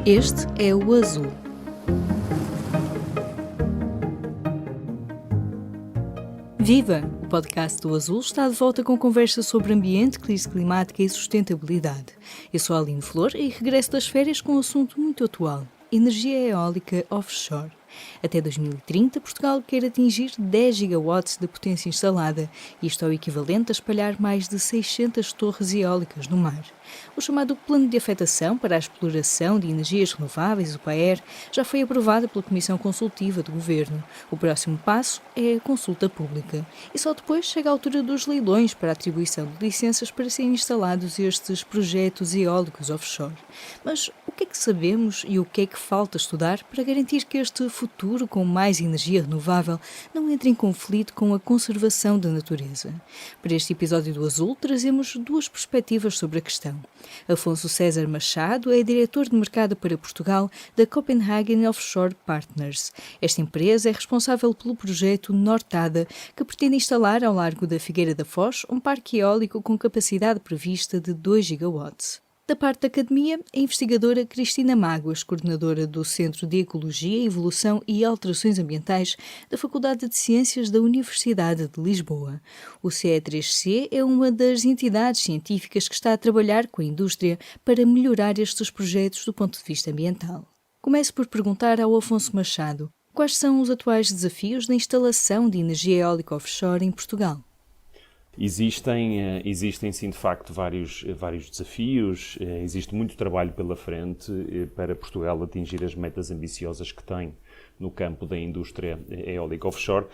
Este é o Azul. Viva! O podcast do Azul está de volta com conversas sobre ambiente, crise climática e sustentabilidade. Eu sou a Aline Flor e regresso das férias com um assunto muito atual: energia eólica offshore. Até 2030, Portugal quer atingir 10 gigawatts de potência instalada, isto é o equivalente a espalhar mais de 600 torres eólicas no mar. O chamado Plano de Afetação para a Exploração de Energias Renováveis, o PAER, já foi aprovado pela Comissão Consultiva do Governo. O próximo passo é a consulta pública. E só depois chega a altura dos leilões para a atribuição de licenças para serem instalados estes projetos eólicos offshore. Mas o que é que sabemos e o que é que falta estudar para garantir que este futuro com mais energia renovável não entre em conflito com a conservação da natureza? Para este episódio do Azul, trazemos duas perspectivas sobre a questão. Afonso César Machado é diretor de mercado para Portugal da Copenhagen Offshore Partners. Esta empresa é responsável pelo projeto Nortada, que pretende instalar ao largo da Figueira da Foz um parque eólico com capacidade prevista de 2 gigawatts. Da parte da academia, a investigadora Cristina Mágoas, coordenadora do Centro de Ecologia, Evolução e Alterações Ambientais da Faculdade de Ciências da Universidade de Lisboa. O CE3C é uma das entidades científicas que está a trabalhar com a indústria para melhorar estes projetos do ponto de vista ambiental. Começo por perguntar ao Afonso Machado: quais são os atuais desafios da instalação de energia eólica offshore em Portugal? Existem sim, de facto, vários desafios. Existe muito trabalho pela frente para Portugal atingir as metas ambiciosas que tem no campo da indústria eólica offshore,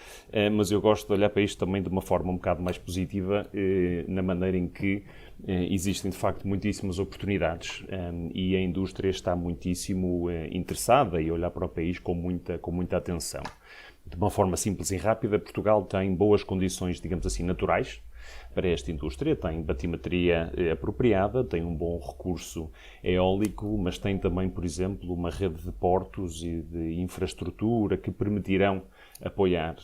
mas eu gosto de olhar para isto também de uma forma um bocado mais positiva, na maneira em que existem, de facto, muitíssimas oportunidades e a indústria está muitíssimo interessada e olhar para o país com muita atenção. De uma forma simples e rápida, Portugal tem boas condições, digamos assim, naturais para esta indústria, tem batimetria apropriada, tem um bom recurso eólico, mas tem também, por exemplo, uma rede de portos e de infraestrutura que permitirão apoiar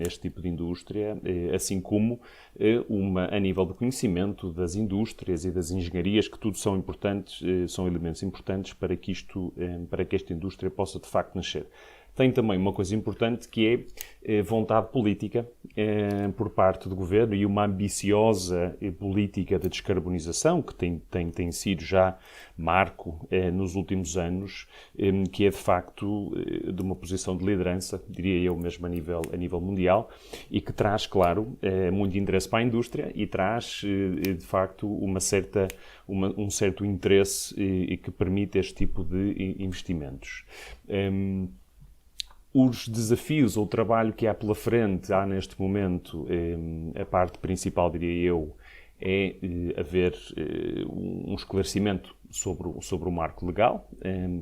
este tipo de indústria, assim como a nível de conhecimento das indústrias e das engenharias, que tudo são importantes, são elementos importantes para que esta indústria possa de facto nascer. Tem também uma coisa importante que é vontade política por parte do Governo e uma ambiciosa política de descarbonização, que tem sido já marco nos últimos anos, que é de facto de uma posição de liderança, diria eu mesmo a nível mundial, e que traz, claro, muito interesse para a indústria e traz de facto um certo interesse e que permite este tipo de investimentos. Os desafios ou o trabalho que há pela frente, há neste momento, a parte principal, diria eu, é haver um esclarecimento sobre o marco legal,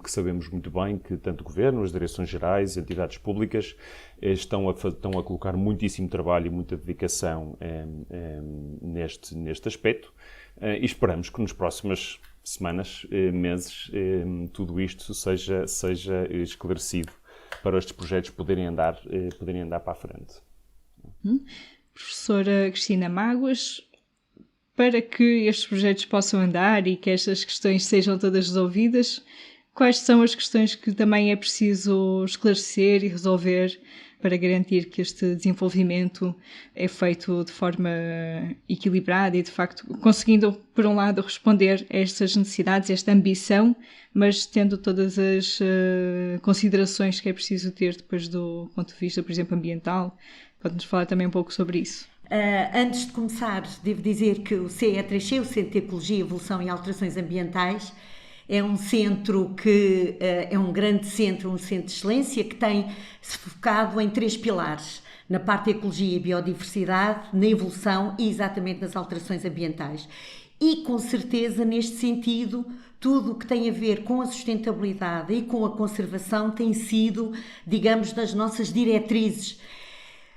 que sabemos muito bem que tanto o Governo, as direções-gerais, entidades públicas estão a colocar muitíssimo trabalho e muita dedicação neste aspecto, e esperamos que nas próximas semanas, meses, tudo isto seja esclarecido para estes projetos poderem andar para a frente. Professora Cristina Mágoas, para que estes projetos possam andar e que estas questões sejam todas resolvidas, quais são as questões que também é preciso esclarecer e resolver para garantir que este desenvolvimento é feito de forma equilibrada e, de facto, conseguindo, por um lado, responder a estas necessidades, esta ambição, mas tendo todas as considerações que é preciso ter depois do ponto de vista, por exemplo, ambiental? Pode-nos falar também um pouco sobre isso? Antes de começar, devo dizer que o CE3C, o Centro de Ecologia, Evolução e Alterações Ambientais, é um centro que é um grande centro, um centro de excelência que tem-se focado em 3 pilares: na parte da ecologia e biodiversidade, na evolução e exatamente nas alterações ambientais. E com certeza, neste sentido, tudo o que tem a ver com a sustentabilidade e com a conservação tem sido, digamos, das nossas diretrizes.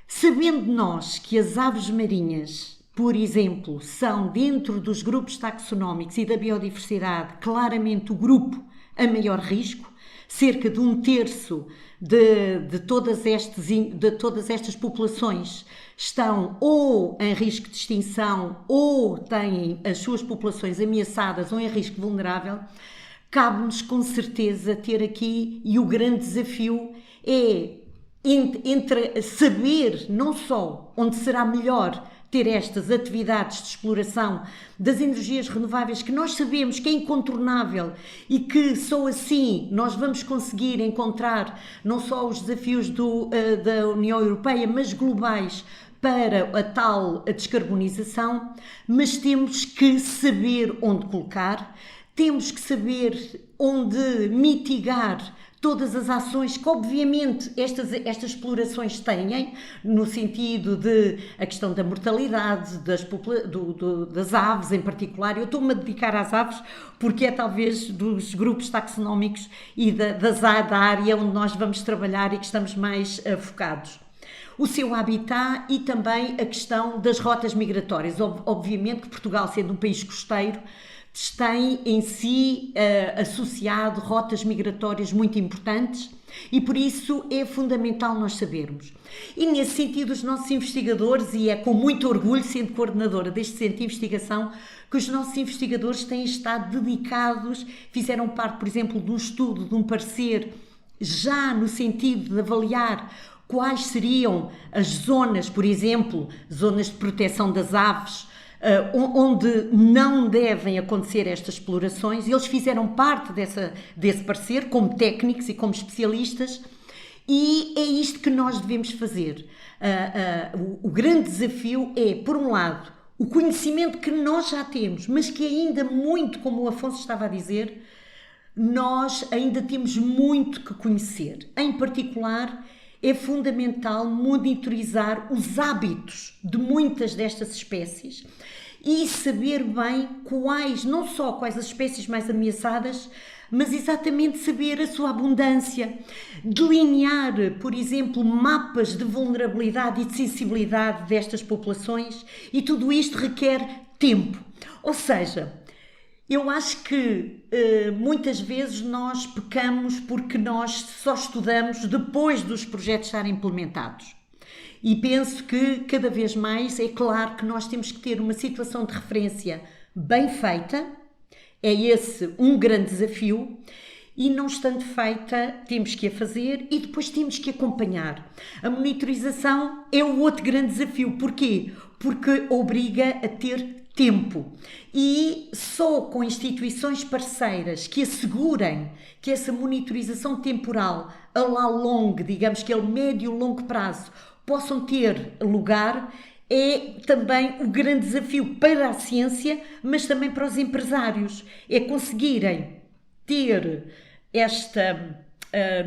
Sabendo nós que as aves marinhas, por exemplo, são dentro dos grupos taxonómicos e da biodiversidade claramente o grupo a maior risco, cerca de 1/3 de todas estas populações estão ou em risco de extinção ou têm as suas populações ameaçadas ou em risco vulnerável. cabe-nos com certeza ter aqui, e o grande desafio é entre saber não só onde será melhor ter estas atividades de exploração das energias renováveis, que nós sabemos que é incontornável e que só assim nós vamos conseguir encontrar não só os desafios da União Europeia, mas globais, para a tal descarbonização, mas temos que saber onde colocar, temos que saber onde mitigar todas as ações que obviamente estas explorações têm, no sentido de a questão da mortalidade das aves em particular. Eu estou-me a dedicar às aves porque é talvez dos grupos taxonómicos e da área onde nós vamos trabalhar e que estamos mais focados. O seu habitat e também a questão das rotas migratórias. Obviamente que Portugal, sendo um país costeiro, tem em si associado rotas migratórias muito importantes e por isso é fundamental nós sabermos. E nesse sentido os nossos investigadores, e é com muito orgulho sendo coordenadora deste centro de investigação, que os nossos investigadores têm estado dedicados, fizeram parte, por exemplo, de um estudo, de um parecer, já no sentido de avaliar quais seriam as zonas, por exemplo, zonas de proteção das aves, onde não devem acontecer estas explorações. Eles fizeram parte desse parecer como técnicos e como especialistas, e é isto que nós devemos fazer. O grande desafio é, por um lado, o conhecimento que nós já temos, mas que ainda muito, como o Afonso estava a dizer, nós ainda temos muito que conhecer. Em particular, é fundamental monitorizar os hábitos de muitas destas espécies e saber bem não só quais as espécies mais ameaçadas, mas exatamente saber a sua abundância, delinear, por exemplo, mapas de vulnerabilidade e de sensibilidade destas populações, e tudo isto requer tempo. Ou seja, eu acho que muitas vezes nós pecamos porque nós só estudamos depois dos projetos estarem implementados. E penso que cada vez mais é claro que nós temos que ter uma situação de referência bem feita, é esse um grande desafio, e não estando feita temos que a fazer e depois temos que acompanhar. A monitorização é o outro grande desafio. Porquê? Porque obriga a ter tempo, e só com instituições parceiras que assegurem que essa monitorização temporal a lá longo, digamos que é o médio e longo prazo, possam ter lugar, é também o grande desafio para a ciência, mas também para os empresários, é conseguirem ter esta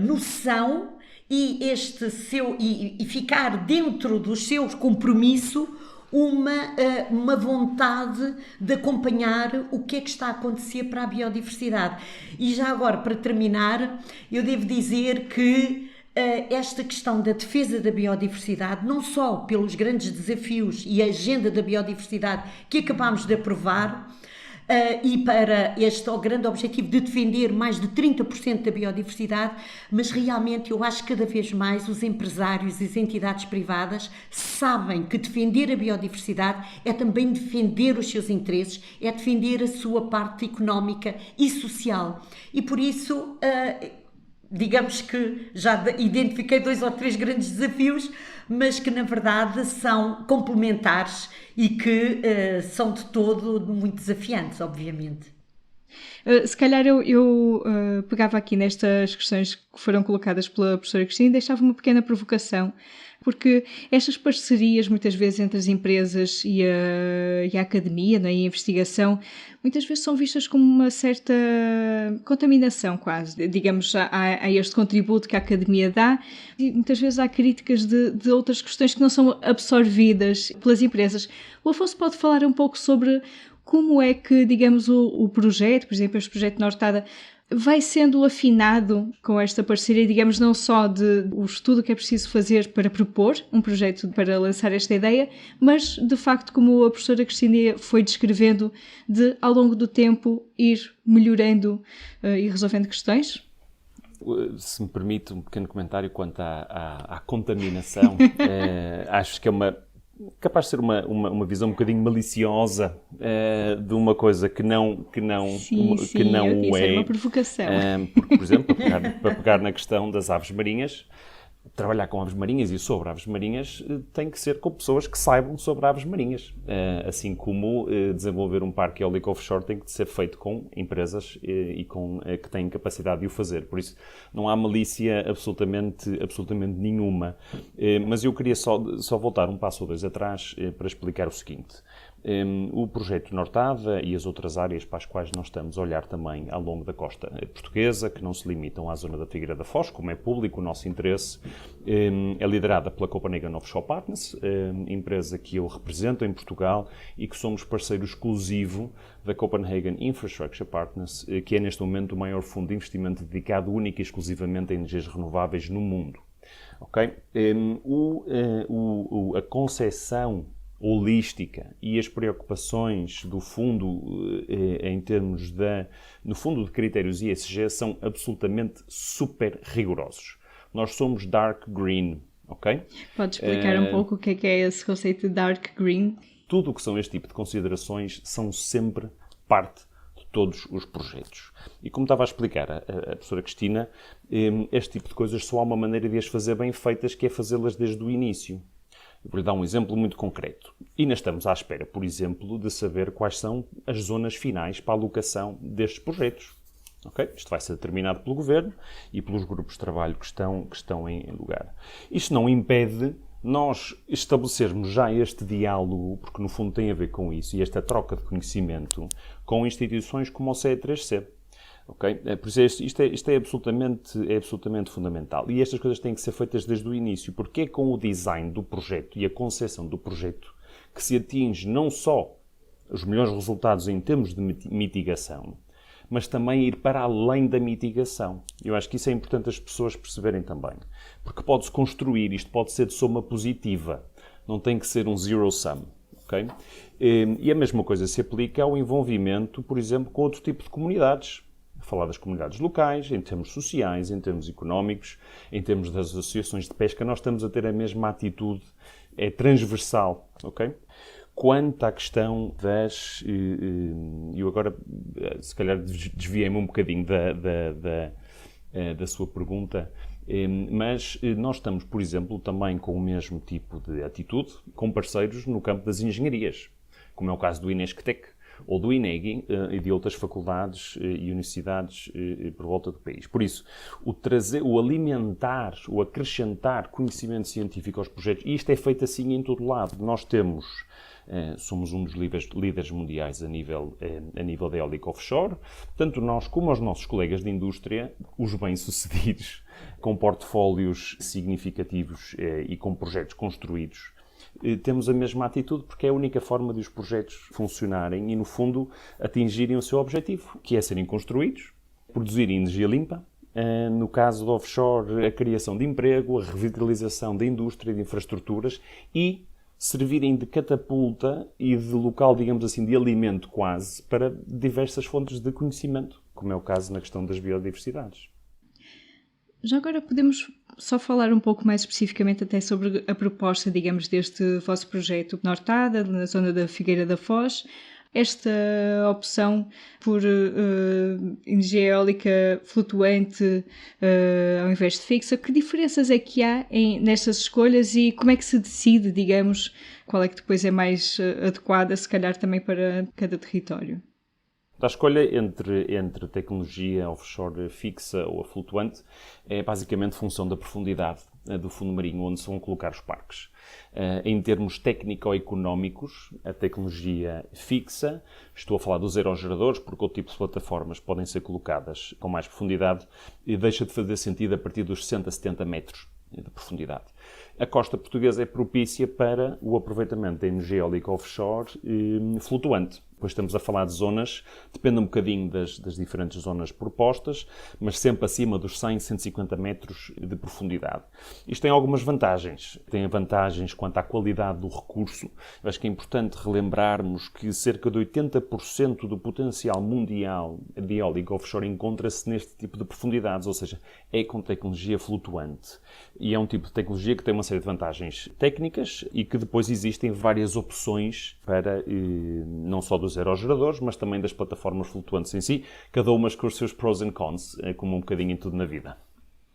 noção e ficar dentro do seu compromisso uma vontade de acompanhar o que é que está a acontecer para a biodiversidade. E já agora, para terminar, eu devo dizer que esta questão da defesa da biodiversidade, não só pelos grandes desafios e a agenda da biodiversidade que acabámos de aprovar, e para este grande objetivo de defender mais de 30% da biodiversidade, mas realmente eu acho que cada vez mais os empresários e as entidades privadas sabem que defender a biodiversidade é também defender os seus interesses, é defender a sua parte económica e social. E por isso, digamos que já identifiquei 2 ou 3 grandes desafios, mas que na verdade são complementares e que são de todo muito desafiantes, obviamente. Se calhar eu pegava aqui nestas questões que foram colocadas pela professora Cristina e deixava uma pequena provocação, porque estas parcerias muitas vezes entre as empresas e a academia, não é? E a investigação, muitas vezes são vistas como uma certa contaminação quase, digamos, a este contributo que a academia dá, e muitas vezes há críticas de outras questões que não são absorvidas pelas empresas. O Afonso pode falar um pouco sobre como é que, digamos, o projeto, por exemplo, este projeto Nortada, vai sendo afinado com esta parceria, digamos, não só o estudo que é preciso fazer para propor um projeto para lançar esta ideia, mas, de facto, como a professora Cristina foi descrevendo, de, ao longo do tempo, ir melhorando e resolvendo questões? Se me permite um pequeno comentário quanto à contaminação, acho que é capaz de ser uma visão um bocadinho maliciosa de uma coisa que não isso é. era uma provocação. Porque, por exemplo, para pegar na questão das aves marinhas, trabalhar com aves marinhas e sobre aves marinhas tem que ser com pessoas que saibam sobre aves marinhas. Assim como desenvolver um parque eólico offshore tem que ser feito com empresas que têm capacidade de o fazer. Por isso, não há malícia absolutamente nenhuma. Mas eu queria só voltar um passo ou dois atrás para explicar o seguinte. O projeto Nortada e as outras áreas para as quais nós estamos a olhar também ao longo da costa portuguesa, que não se limitam à zona da Figueira da Foz, como é público o nosso interesse, é liderada pela Copenhagen Offshore Partners, empresa que eu represento em Portugal e que somos parceiro exclusivo da Copenhagen Infrastructure Partners, que é neste momento o maior fundo de investimento dedicado única e exclusivamente a energias renováveis no mundo. Okay? A concepção holística e as preocupações do fundo em termos no fundo de critérios ESG são absolutamente super rigorosos. Nós somos dark green, ok? Pode explicar um pouco o que é esse conceito de dark green? Tudo o que são este tipo de considerações são sempre parte de todos os projetos. E como estava a explicar a professora Cristina, este tipo de coisas só há uma maneira de as fazer bem feitas, que é fazê-las desde o início. Eu vou-lhe dar um exemplo muito concreto. E ainda estamos à espera, por exemplo, de saber quais são as zonas finais para a alocação destes projetos. Okay? Isto vai ser determinado pelo Governo e pelos grupos de trabalho que estão em lugar. Isto não impede nós estabelecermos já este diálogo, porque no fundo tem a ver com isso, e esta troca de conhecimento com instituições como o CE3C. Okay? Por isso isto é absolutamente fundamental. E estas coisas têm que ser feitas desde o início, porque é com o design do projeto e a concepção do projeto que se atinge não só os melhores resultados em termos de mitigação, mas também ir para além da mitigação. Eu acho que isso é importante as pessoas perceberem também. Porque pode-se construir, isto pode ser de soma positiva, não tem que ser um zero-sum. Okay? E a mesma coisa se aplica ao envolvimento, por exemplo, com outro tipo de comunidades. Falar das comunidades locais, em termos sociais, em termos económicos, em termos das associações de pesca, nós estamos a ter a mesma atitude, é transversal, ok? Quanto à questão eu agora, se calhar, desviei-me um bocadinho da sua pergunta, mas nós estamos, por exemplo, também com o mesmo tipo de atitude com parceiros no campo das engenharias, como é o caso do Inesctec, ou do INEGI e de outras faculdades e universidades por volta do país. Por isso, o alimentar, o acrescentar conhecimento científico aos projetos, e isto é feito assim em todo lado. Nós somos um dos líderes mundiais a nível de eólico offshore, tanto nós como os nossos colegas de indústria, os bem-sucedidos, com portfólios significativos e com projetos construídos, temos a mesma atitude, porque é a única forma de os projetos funcionarem e, no fundo, atingirem o seu objetivo, que é serem construídos, produzirem energia limpa, no caso do offshore, a criação de emprego, a revitalização da indústria e de infraestruturas e servirem de catapulta e de local, digamos assim, de alimento quase, para diversas fontes de conhecimento, como é o caso na questão das biodiversidades. Já agora podemos só falar um pouco mais especificamente até sobre a proposta, digamos, deste vosso projeto Nortada, na zona da Figueira da Foz. Esta opção por energia eólica flutuante ao invés de fixa, que diferenças é que há nestas escolhas e como é que se decide, digamos, qual é que depois é mais adequada, se calhar também para cada território? A escolha entre tecnologia offshore fixa ou a flutuante é basicamente função da profundidade do fundo marinho onde se vão colocar os parques. Em termos técnico-económicos, a tecnologia fixa, estou a falar dos aerogeradores, porque outro tipo de plataformas podem ser colocadas com mais profundidade, e deixa de fazer sentido a partir dos 60, 70 metros de profundidade. A costa portuguesa é propícia para o aproveitamento da energia eólica offshore flutuante. Depois estamos a falar de zonas, depende um bocadinho das diferentes zonas propostas, mas sempre acima dos 100, 150 metros de profundidade. Isto tem algumas vantagens. Tem vantagens quanto à qualidade do recurso. Eu acho que é importante relembrarmos que cerca de 80% do potencial mundial de eólica offshore encontra-se neste tipo de profundidades, ou seja, é com tecnologia flutuante. E é um tipo de tecnologia que tem uma série de vantagens técnicas e que depois existem várias opções para, não só dos aerogeradores, mas também das plataformas flutuantes em si, cada uma com os seus pros and cons, como um bocadinho em tudo na vida.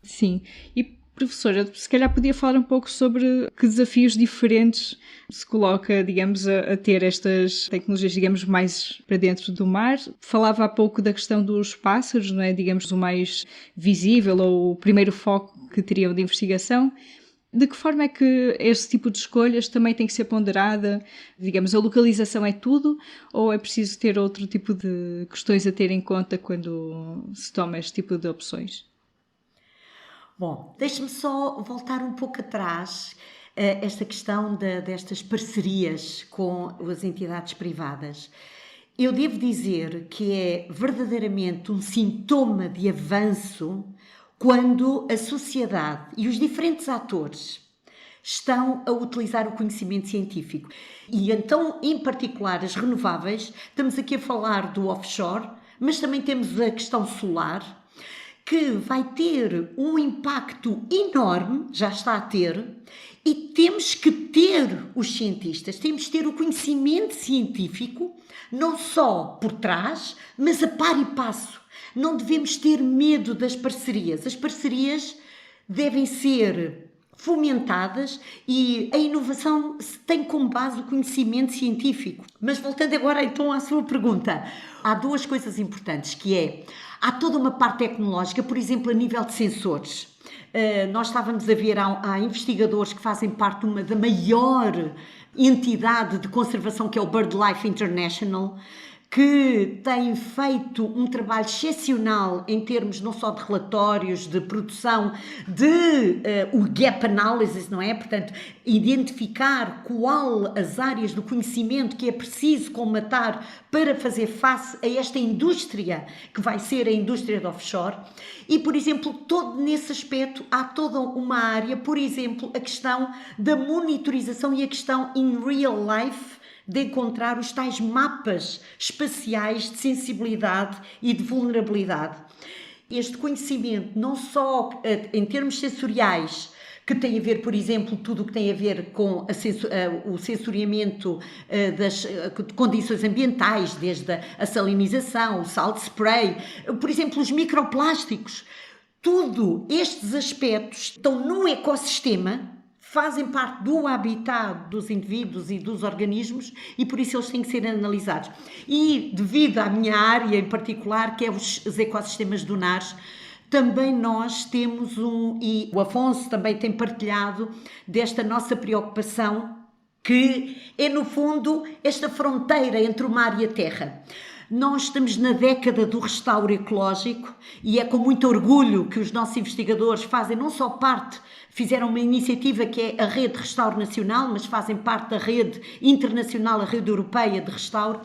Sim, e professora, se calhar podia falar um pouco sobre que desafios diferentes se coloca, digamos, a ter estas tecnologias, digamos, mais para dentro do mar. Falava há pouco da questão dos pássaros, não é? Digamos, o mais visível ou o primeiro foco que teriam de investigação. De que forma é que este tipo de escolhas também tem que ser ponderada? Digamos, a localização é tudo ou é preciso ter outro tipo de questões a ter em conta quando se toma este tipo de opções? Bom, deixe-me só voltar um pouco atrás, esta questão destas parcerias com as entidades privadas. Eu devo dizer que é verdadeiramente um sintoma de avanço quando a sociedade e os diferentes atores estão a utilizar o conhecimento científico. E então, em particular, as renováveis, estamos aqui a falar do offshore, mas também temos a questão solar, que vai ter um impacto enorme, já está a ter, e temos que ter os cientistas, temos que ter o conhecimento científico, não só por trás, mas a par e passo. Não devemos ter medo das parcerias. As parcerias devem ser fomentadas e a inovação tem como base o conhecimento científico. Mas voltando agora então à sua pergunta, há duas coisas importantes, que é, há toda uma parte tecnológica, por exemplo, a nível de sensores. Nós estávamos a ver, há investigadores que fazem parte da maior entidade de conservação, que é o BirdLife International, que tem feito um trabalho excepcional em termos não só de relatórios, de produção, o gap analysis, não é? Portanto, identificar qual as áreas do conhecimento que é preciso colmatar para fazer face a esta indústria que vai ser a indústria do offshore. E, por exemplo, todo nesse aspecto há toda uma área, por exemplo, a questão da monitorização e a questão in real life, de encontrar os tais mapas espaciais de sensibilidade e de vulnerabilidade. Este conhecimento, não só em termos sensoriais, que tem a ver, por exemplo, tudo o que tem a ver com o sensoriamento das condições ambientais, desde a salinização, o salt spray, por exemplo, os microplásticos. Tudo estes aspectos estão no ecossistema, fazem parte do habitat dos indivíduos e dos organismos e por isso eles têm que ser analisados. E devido à minha área em particular, que é os ecossistemas dunares, também nós temos e o Afonso também tem partilhado desta nossa preocupação, que é no fundo esta fronteira entre o mar e a terra. Nós estamos na década do restauro ecológico e é com muito orgulho que os nossos investigadores fazem não só parte, fizeram uma iniciativa que é a Rede Restauro Nacional, mas fazem parte da rede internacional, a rede europeia de restauro,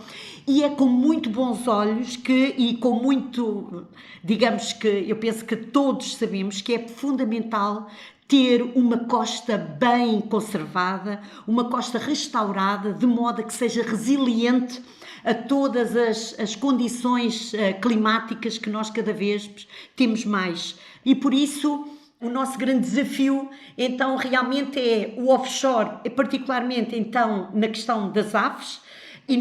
e é com muito bons olhos e com muito, digamos que eu penso que todos sabemos que é fundamental ter uma costa bem conservada, uma costa restaurada, de modo a que seja resiliente a todas as condições climáticas que nós cada vez temos mais. E por isso o nosso grande desafio então realmente é o offshore, particularmente então na questão das aves e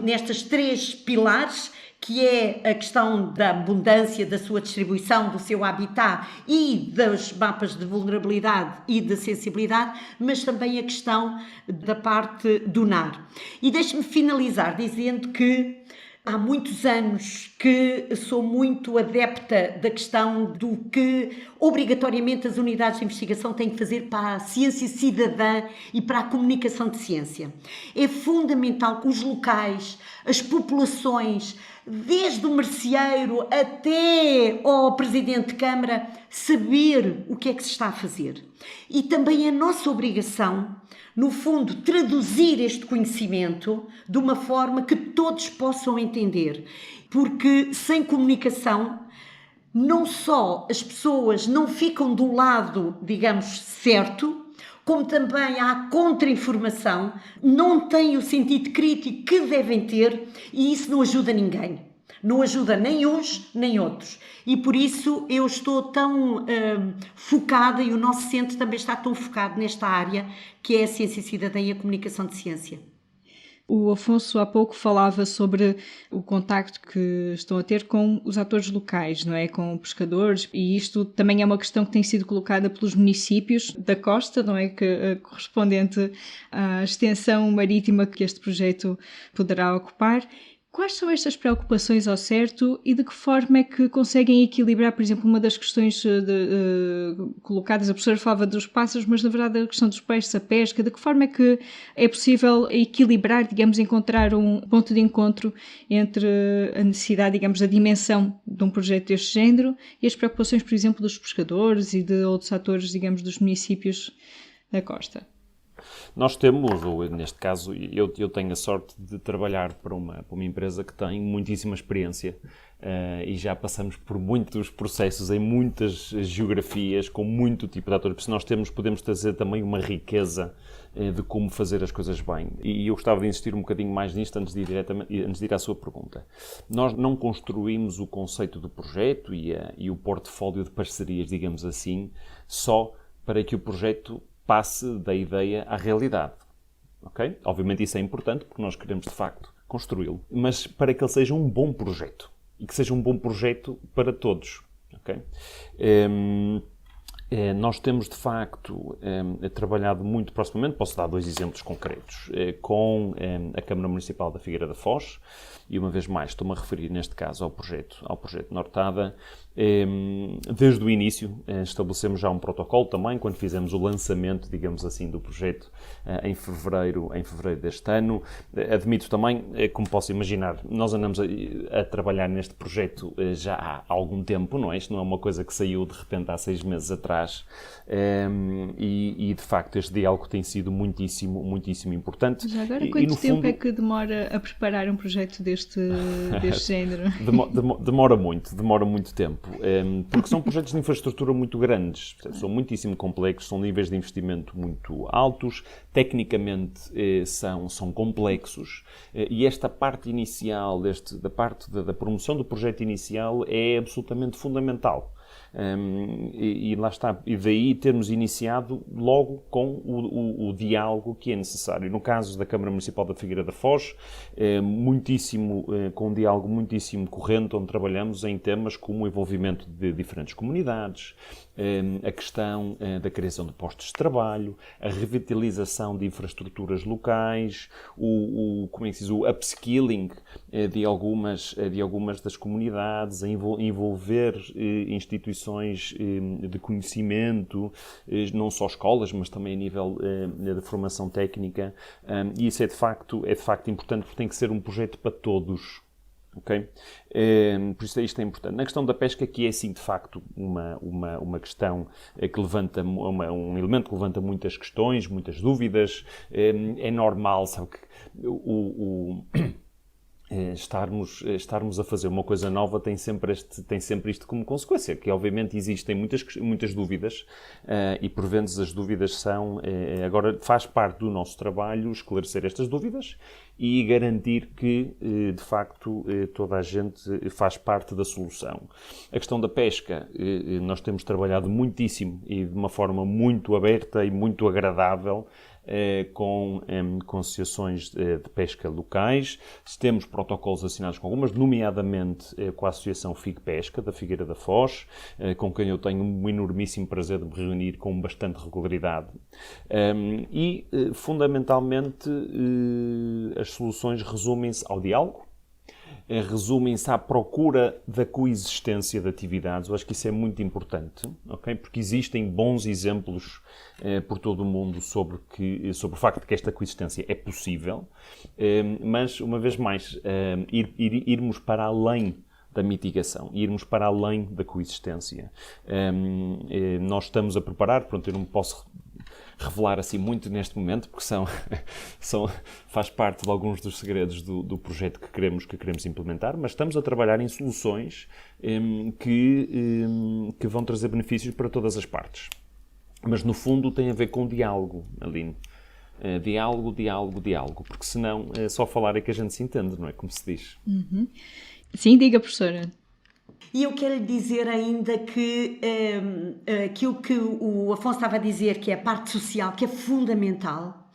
nestas três pilares, que é a questão da abundância, da sua distribuição, do seu habitat e dos mapas de vulnerabilidade e de sensibilidade, mas também a questão da parte dunar. E deixe-me finalizar dizendo que há muitos anos que sou muito adepta da questão do que obrigatoriamente as unidades de investigação têm que fazer para a ciência cidadã e para a comunicação de ciência. É fundamental que os locais, as populações, desde o merceeiro até ao presidente de Câmara, saber o que é que se está a fazer. E também é nossa obrigação, no fundo, traduzir este conhecimento de uma forma que todos possam entender. Porque sem comunicação, não só as pessoas não ficam do lado, digamos, certo, como também há contra-informação, não têm o sentido crítico que devem ter e isso não ajuda ninguém. não ajuda nem uns nem outros. E por isso eu estou tão focada, e o nosso centro também está tão focado nesta área, que é a ciência cidadã e a comunicação de ciência. O Afonso há pouco falava sobre o contacto que estão a ter com os atores locais, não é? Com pescadores, e isto também é uma questão que tem sido colocada pelos municípios da costa, não é? Que correspondente à extensão marítima que este projeto poderá ocupar. Quais são estas preocupações ao certo e de que forma é que conseguem equilibrar, por exemplo, uma das questões colocadas, a professora falava dos pássaros, mas na verdade a questão dos peixes, a pesca, de que forma é que é possível equilibrar, digamos, encontrar um ponto de encontro entre a necessidade, digamos, da dimensão de um projeto deste género e as preocupações, por exemplo, dos pescadores e de outros atores, digamos, dos municípios da costa? Nós temos, ou neste caso, eu tenho a sorte de trabalhar para uma empresa que tem muitíssima experiência e já passamos por muitos processos em muitas geografias, com muito tipo de atores. Por isso nós podemos trazer também uma riqueza de como fazer as coisas bem. E eu gostava de insistir um bocadinho mais nisto antes de ir à sua pergunta. Nós não construímos o conceito do projeto e o portfólio de parcerias, digamos assim, só para que o projeto passe da ideia à realidade, ok? Obviamente isso é importante porque nós queremos, de facto, construí-lo, mas para que ele seja um bom projeto e que seja um bom projeto para todos, ok? Nós temos, de facto, trabalhado muito proximamente, posso dar 2 exemplos concretos, com a Câmara Municipal da Figueira da Foz, e uma vez mais estou-me a referir, neste caso, ao projeto Nortada. Desde o início estabelecemos já um protocolo também, quando fizemos o lançamento, digamos assim, do projeto em fevereiro deste ano. Admito também, como posso imaginar, nós andamos a trabalhar neste projeto já há algum tempo, não é? Isto não é uma coisa que saiu de repente há 6 meses atrás e de facto este diálogo tem sido muitíssimo importante. Já agora, quanto tempo é que demora a preparar um projeto deste género? Demora muito tempo, porque são projetos de infraestrutura muito grandes, são muitíssimo complexos, são níveis de investimento muito altos, tecnicamente são complexos, e esta parte inicial, da parte da promoção do projeto inicial é absolutamente fundamental. E lá está, e daí termos iniciado logo com o diálogo que é necessário. No caso da Câmara Municipal da Figueira da Foz, com um diálogo muitíssimo corrente, onde trabalhamos em temas como o envolvimento de diferentes comunidades, a questão da criação de postos de trabalho, a revitalização de infraestruturas locais, como é que se diz, o upskilling de algumas das comunidades, a envolver instituições de conhecimento, não só escolas, mas também a nível de formação técnica, e isso é de facto importante, porque tem que ser um projeto para todos. Okay? Por isso isto é importante. Na questão da pesca, que é sim de facto uma questão que levanta, um elemento que levanta muitas questões, muitas dúvidas, é normal, sabe, que estarmos a fazer uma coisa nova tem sempre isto como consequência, que obviamente existem muitas dúvidas e por vezes as dúvidas são... agora faz parte do nosso trabalho esclarecer estas dúvidas e garantir que, de facto, toda a gente faz parte da solução. A questão da pesca, nós temos trabalhado muitíssimo e de uma forma muito aberta e muito agradável com associações de pesca locais. Temos protocolos assinados com algumas, nomeadamente com a Associação FIG Pesca, da Figueira da Foz, com quem eu tenho um enormíssimo prazer de me reunir com bastante regularidade. E, fundamentalmente, as soluções resumem-se ao diálogo, resumem-se à procura da coexistência de atividades. Eu acho que isso é muito importante, okay? Porque existem bons exemplos por todo o mundo sobre o facto de que esta coexistência é possível, mas, uma vez mais, irmos para além da mitigação, irmos para além da coexistência. Nós estamos a preparar, pronto, eu não posso revelar assim muito neste momento, porque faz parte de alguns dos segredos do projeto que queremos implementar, mas estamos a trabalhar em soluções que vão trazer benefícios para todas as partes. Mas, no fundo, tem a ver com diálogo, Aline. Diálogo, porque senão só falar é que a gente se entende, não é? Como se diz. Uhum. Sim, diga, professora. E eu quero lhe dizer ainda que aquilo que o Afonso estava a dizer, que é a parte social, que é fundamental,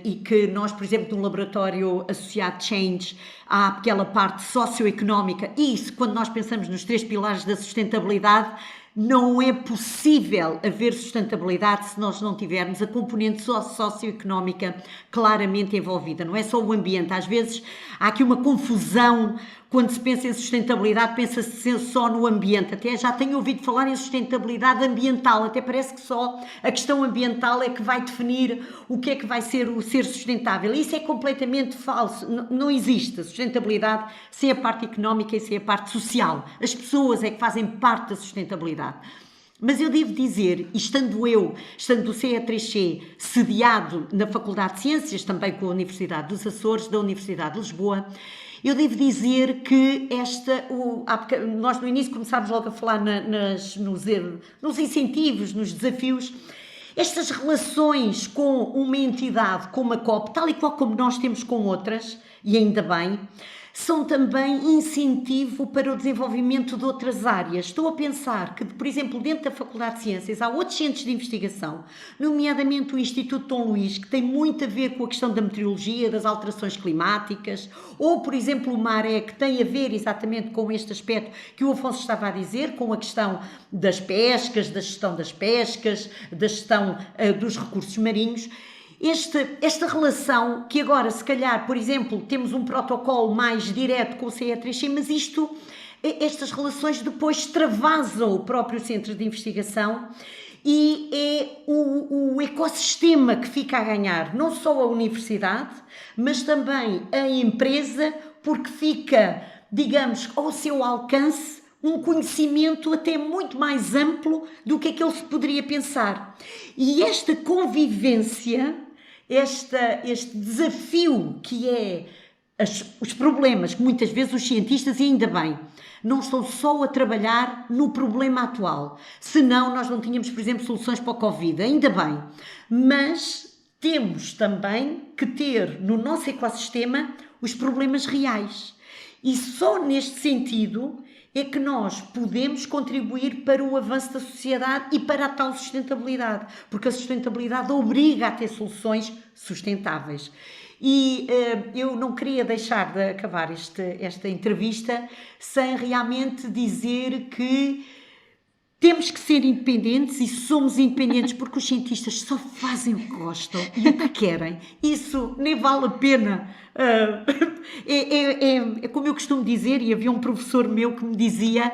e que nós, por exemplo, no laboratório associado Change, há aquela parte socioeconómica, e isso, quando nós pensamos nos 3 pilares da sustentabilidade, não é possível haver sustentabilidade se nós não tivermos a componente socioeconómica claramente envolvida. Não é só o ambiente. Às vezes há aqui uma confusão quando se pensa em sustentabilidade, pensa-se só no ambiente. Até já tenho ouvido falar em sustentabilidade ambiental. Até parece que só a questão ambiental é que vai definir o que é que vai ser o ser sustentável. Isso é completamente falso. Não existe sustentabilidade sem a parte económica e sem a parte social. As pessoas é que fazem parte da sustentabilidade. Mas eu devo dizer, estando do CE3C, sediado na Faculdade de Ciências, também com a Universidade dos Açores, da Universidade de Lisboa, eu devo dizer que nós no início começámos logo a falar nos incentivos, nos desafios, estas relações com uma entidade como a COP, tal e qual como nós temos com outras, e ainda bem, são também incentivo para o desenvolvimento de outras áreas. Estou a pensar que, por exemplo, dentro da Faculdade de Ciências há outros centros de investigação, nomeadamente o Instituto Dom Luís, que tem muito a ver com a questão da meteorologia, das alterações climáticas, ou, por exemplo, o MARE, que tem a ver exatamente com este aspecto que o Afonso estava a dizer, com a questão das pescas, da gestão das pescas, da gestão dos recursos marinhos. Esta relação, que agora, se calhar, por exemplo, temos um protocolo mais direto com o CE3C, mas estas relações depois extravasam o próprio centro de investigação e é o ecossistema que fica a ganhar, não só a universidade, mas também a empresa, porque fica, digamos, ao seu alcance um conhecimento até muito mais amplo do que aquele se poderia pensar. E esta convivência, este desafio que é os problemas que muitas vezes os cientistas, e ainda bem, não estão só a trabalhar no problema atual, senão nós não tínhamos, por exemplo, soluções para o Covid, ainda bem, mas temos também que ter no nosso ecossistema os problemas reais, e só neste sentido é que nós podemos contribuir para o avanço da sociedade e para a tal sustentabilidade, porque a sustentabilidade obriga a ter soluções sustentáveis. E eu não queria deixar de acabar esta entrevista sem realmente dizer que temos que ser independentes, e somos independentes porque os cientistas só fazem o que gostam e o que querem. Isso nem vale a pena. É como eu costumo dizer, e havia um professor meu que me dizia,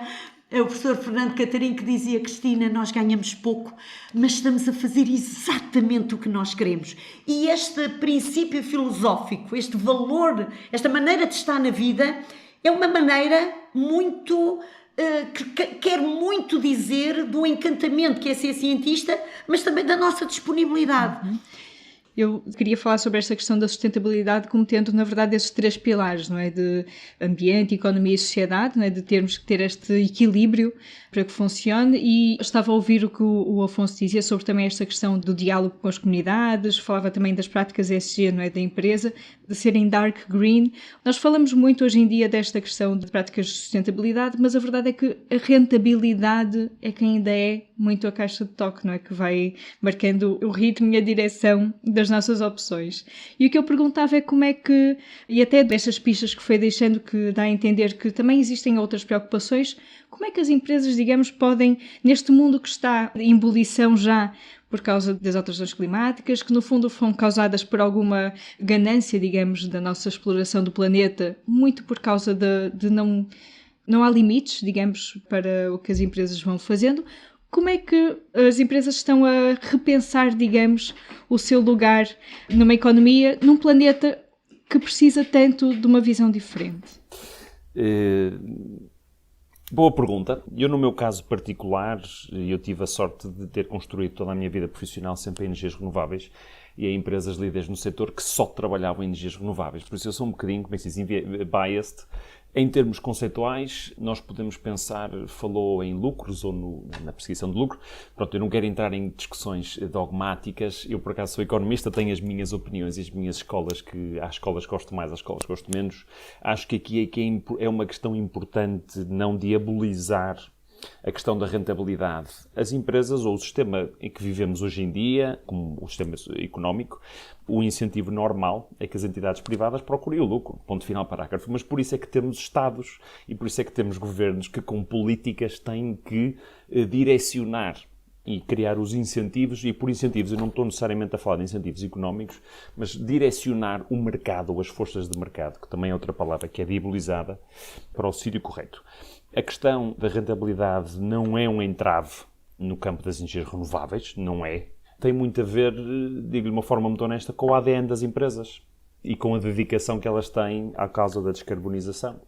o professor Fernando Catarino, que dizia: Cristina, nós ganhamos pouco, mas estamos a fazer exatamente o que nós queremos. E este princípio filosófico, este valor, esta maneira de estar na vida, é uma maneira muito... que quer muito dizer do encantamento que é ser cientista, mas também da nossa disponibilidade. Eu queria falar sobre esta questão da sustentabilidade como tendo, na verdade, esses 3 pilares, não é? De ambiente, economia e sociedade, não é? De termos que ter este equilíbrio para que funcione. E estava a ouvir o que o Afonso dizia sobre também esta questão do diálogo com as comunidades, falava também das práticas ESG, não é? Da empresa, de serem dark green. Nós falamos muito hoje em dia desta questão de práticas de sustentabilidade, mas a verdade é que a rentabilidade é que ainda é muito a caixa de toque, não é? Que vai marcando o ritmo e a direção das nossas opções. E o que eu perguntava é como é que, e até destas pistas que foi deixando, que dá a entender que também existem outras preocupações, como é que as empresas, digamos, podem, neste mundo que está em ebulição já por causa das alterações climáticas, que no fundo foram causadas por alguma ganância, digamos, da nossa exploração do planeta, muito por causa de não há limites, digamos, para o que as empresas vão fazendo. Como é que as empresas estão a repensar, digamos, o seu lugar numa economia, num planeta que precisa tanto de uma visão diferente? Boa pergunta. Eu, no meu caso particular, eu tive a sorte de ter construído toda a minha vida profissional sempre em energias renováveis e a empresas líderes no setor que só trabalhavam em energias renováveis. Por isso eu sou um bocadinho, como é que se diz, biased. Em termos conceituais, nós podemos pensar, falou em lucros ou na perseguição de lucro. Pronto, eu não quero entrar em discussões dogmáticas. Eu, por acaso, sou economista, tenho as minhas opiniões e as minhas escolas, que há escolas que gosto mais, há escolas que gosto menos. Acho que aqui é uma questão importante não diabolizar a questão da rentabilidade. As empresas, ou o sistema em que vivemos hoje em dia, como o sistema económico, o incentivo normal é que as entidades privadas procurem o lucro. Ponto final, parágrafo. Mas por isso é que temos Estados e por isso é que temos governos que, com políticas, têm que direcionar e criar os incentivos, e por incentivos eu não estou necessariamente a falar de incentivos económicos, mas direcionar o mercado ou as forças de mercado, que também é outra palavra que é diabolizada, para o sítio correto. A questão da rentabilidade não é um entrave no campo das energias renováveis, não é. Tem muito a ver, digo-lhe de uma forma muito honesta, com o ADN das empresas e com a dedicação que elas têm à causa da descarbonização.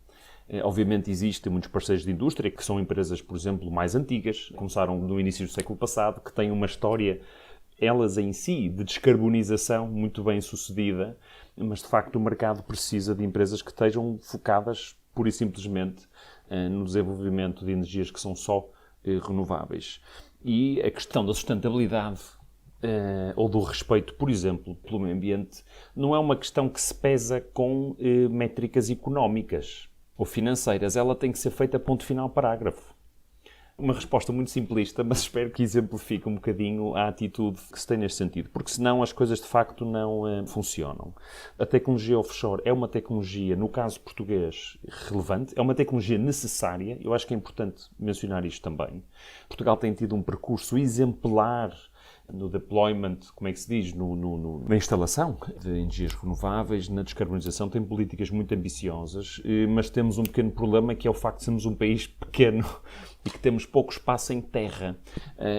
Obviamente existem muitos parceiros de indústria que são empresas, por exemplo, mais antigas, começaram no início do século passado, que têm uma história, elas em si, de descarbonização muito bem sucedida, mas de facto o mercado precisa de empresas que estejam focadas pura e simplesmente no desenvolvimento de energias que são só renováveis. E a questão da sustentabilidade ou do respeito, por exemplo, pelo meio ambiente, não é uma questão que se pesa com métricas económicas ou financeiras. Ela tem que ser feita ponto final, parágrafo. Uma resposta muito simplista, mas espero que exemplifique um bocadinho a atitude que se tem neste sentido, porque senão as coisas de facto não funcionam. A tecnologia offshore é uma tecnologia, no caso português, relevante, é uma tecnologia necessária, eu acho que é importante mencionar isto também. Portugal tem tido um percurso exemplar no deployment, como é que se diz, na instalação de energias renováveis, na descarbonização, tem políticas muito ambiciosas, mas temos um pequeno problema, que é o facto de sermos um país pequeno e que temos pouco espaço em terra.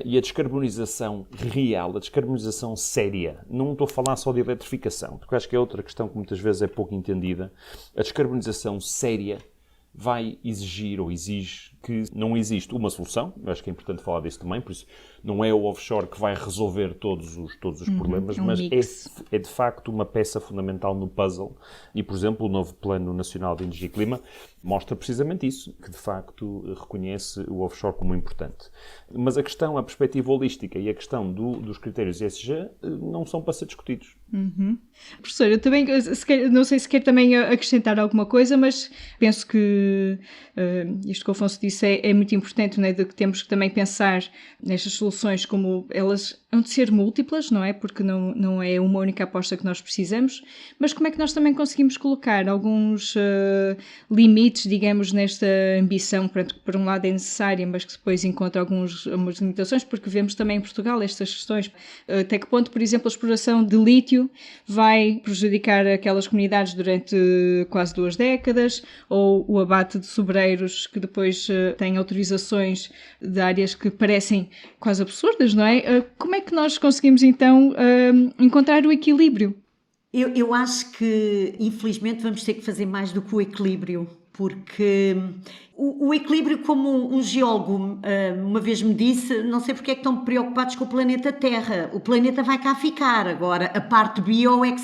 E a descarbonização real, a descarbonização séria, não estou a falar só de eletrificação, porque acho que é outra questão que muitas vezes é pouco entendida. A descarbonização séria vai exigir ou exige que não existe uma solução. Eu acho que é importante falar disso também, por isso não é o offshore que vai resolver todos os problemas, mas é de facto uma peça fundamental no puzzle. E, por exemplo, o novo Plano Nacional de Energia e Clima mostra precisamente isso, que de facto reconhece o offshore como importante. Mas a questão, a perspectiva holística e a questão dos critérios ESG não são para ser discutidos. Professor, eu também, não sei se quer também acrescentar alguma coisa, mas penso que isto que o Afonso disse é muito importante, né, de que temos que também pensar nestas soluções como elas hão de ser múltiplas, não é? Porque não é uma única aposta que nós precisamos, mas como é que nós também conseguimos colocar alguns limites, digamos, nesta ambição, que por um lado é necessária, mas que depois encontra algumas limitações, porque vemos também em Portugal estas questões. Até que ponto, por exemplo, a exploração de lítio vai prejudicar aquelas comunidades durante quase 2 décadas, ou o abate de sobreiros que depois têm autorizações de áreas que parecem quase absurdas, não é? Como é que nós conseguimos então encontrar o equilíbrio? Eu acho que, infelizmente, vamos ter que fazer mais do que o equilíbrio, porque o equilíbrio, como um geólogo uma vez me disse, não sei porque é que estão preocupados com o planeta Terra. O planeta vai cá ficar, agora a parte bio é que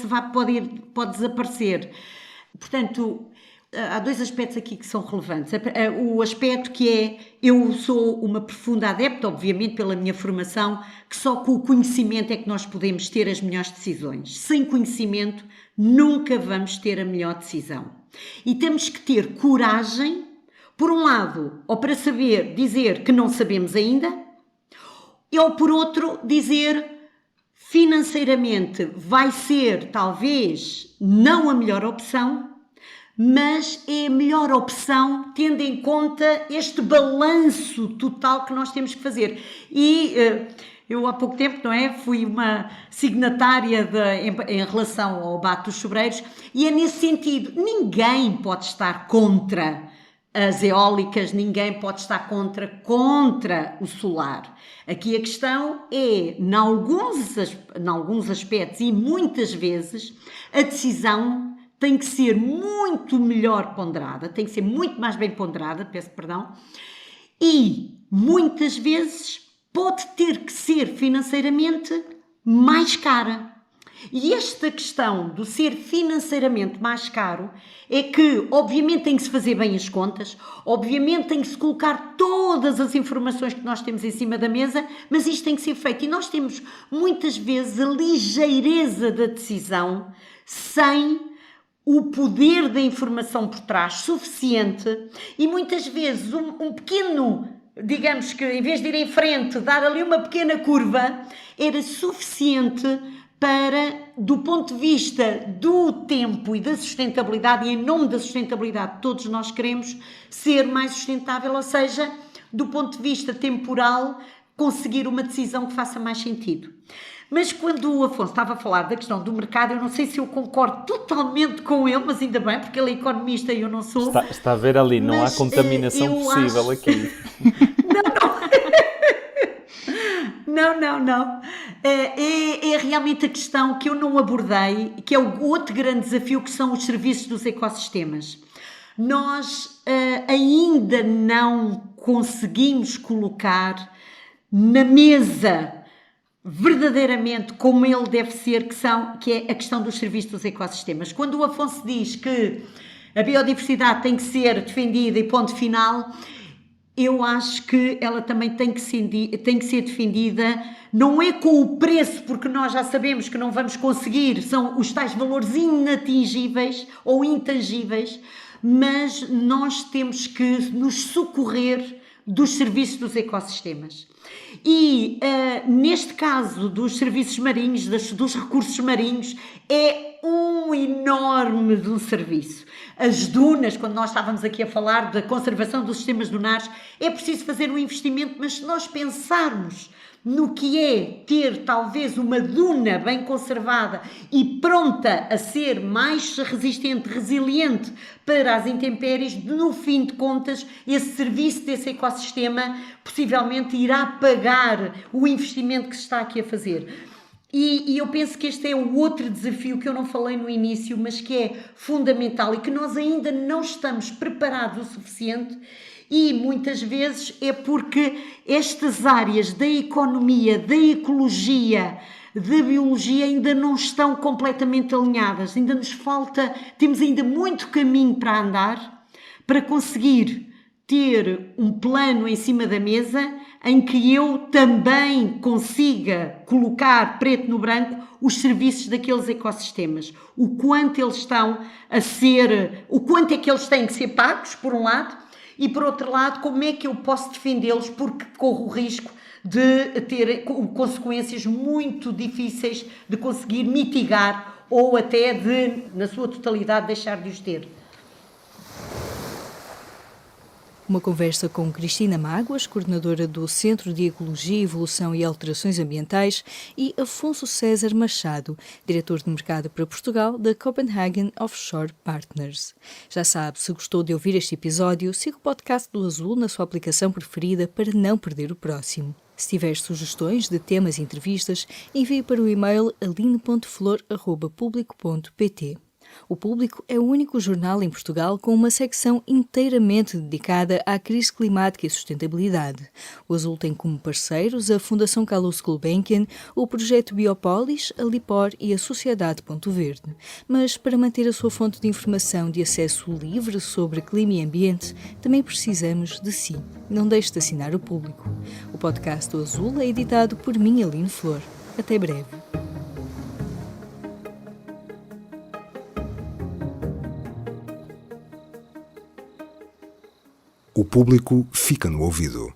pode desaparecer. Portanto, há 2 aspectos aqui que são relevantes. O aspecto que é, eu sou uma profunda adepta, obviamente pela minha formação, que só com o conhecimento é que nós podemos ter as melhores decisões. Sem conhecimento, nunca vamos ter a melhor decisão. E temos que ter coragem, por um lado, ou para dizer que não sabemos ainda, ou por outro, dizer financeiramente vai ser, talvez, não a melhor opção, mas é a melhor opção tendo em conta este balanço total que nós temos que fazer. E eu há pouco tempo, não é, fui uma signatária em relação ao abate dos sobreiros, e é nesse sentido, ninguém pode estar contra as eólicas, ninguém pode estar contra o solar. Aqui a questão é, em alguns aspectos e muitas vezes, a decisão tem que ser muito melhor ponderada, tem que ser muito mais bem ponderada, peço perdão, e muitas vezes pode ter que ser financeiramente mais cara. E esta questão do ser financeiramente mais caro é que, obviamente, tem que se fazer bem as contas, obviamente tem que se colocar todas as informações que nós temos em cima da mesa, mas isto tem que ser feito. E nós temos, muitas vezes, a ligeireza da decisão sem o poder da informação por trás suficiente e, muitas vezes, um pequeno... digamos que em vez de ir em frente, dar ali uma pequena curva, era suficiente para, do ponto de vista do tempo e da sustentabilidade, e em nome da sustentabilidade todos nós queremos ser mais sustentável, ou seja, do ponto de vista temporal, conseguir uma decisão que faça mais sentido. Mas quando o Afonso estava a falar da questão do mercado, eu não sei se eu concordo totalmente com ele, mas ainda bem, porque ele é economista e eu não sou. Está a ver ali, não há contaminação possível aqui. Não. É realmente a questão que eu não abordei, que é o outro grande desafio, que são os serviços dos ecossistemas. Nós ainda não conseguimos colocar na mesa verdadeiramente como ele deve ser, que é a questão dos serviços dos ecossistemas. Quando o Afonso diz que a biodiversidade tem que ser defendida e ponto final, eu acho que ela também tem que ser defendida, não é com o preço, porque nós já sabemos que não vamos conseguir, são os tais valores inatingíveis ou intangíveis, mas nós temos que nos socorrer dos serviços dos ecossistemas. E neste caso dos serviços marinhos, dos recursos marinhos, é um enorme de um serviço. As dunas, quando nós estávamos aqui a falar da conservação dos sistemas dunares, é preciso fazer um investimento, mas se nós pensarmos no que é ter talvez uma duna bem conservada e pronta a ser mais resistente, resiliente para as intempéries, no fim de contas, esse serviço desse ecossistema possivelmente irá pagar o investimento que se está aqui a fazer. E eu penso que este é o outro desafio que eu não falei no início, mas que é fundamental e que nós ainda não estamos preparados o suficiente. E muitas vezes é porque estas áreas da economia, da ecologia, da biologia ainda não estão completamente alinhadas. Ainda nos falta, temos ainda muito caminho para andar para conseguir ter um plano em cima da mesa em que eu também consiga colocar preto no branco os serviços daqueles ecossistemas. O quanto eles estão a ser, o quanto é que eles têm que ser pagos, por um lado, e por outro lado, como é que eu posso defendê-los, porque corro o risco de ter consequências muito difíceis de conseguir mitigar ou até de, na sua totalidade, deixar de os ter. Uma conversa com Cristina Mágoas, coordenadora do Centro de Ecologia, Evolução e Alterações Ambientais, e Afonso César Machado, diretor de mercado para Portugal da Copenhagen Offshore Partners. Já sabe, se gostou de ouvir este episódio, siga o podcast do Azul na sua aplicação preferida para não perder o próximo. Se tiver sugestões de temas e entrevistas, envie para o e-mail aline.flor@publico.pt. O Público é o único jornal em Portugal com uma secção inteiramente dedicada à crise climática e sustentabilidade. O Azul tem como parceiros a Fundação Carlos Gulbenkian, o projeto Biopolis, a Lipor e a Sociedade Ponto Verde. Mas para manter a sua fonte de informação de acesso livre sobre clima e ambiente, também precisamos de si. Não deixe de assinar o Público. O podcast do Azul é editado por mim, Aline Flor. Até breve. O Público fica no ouvido.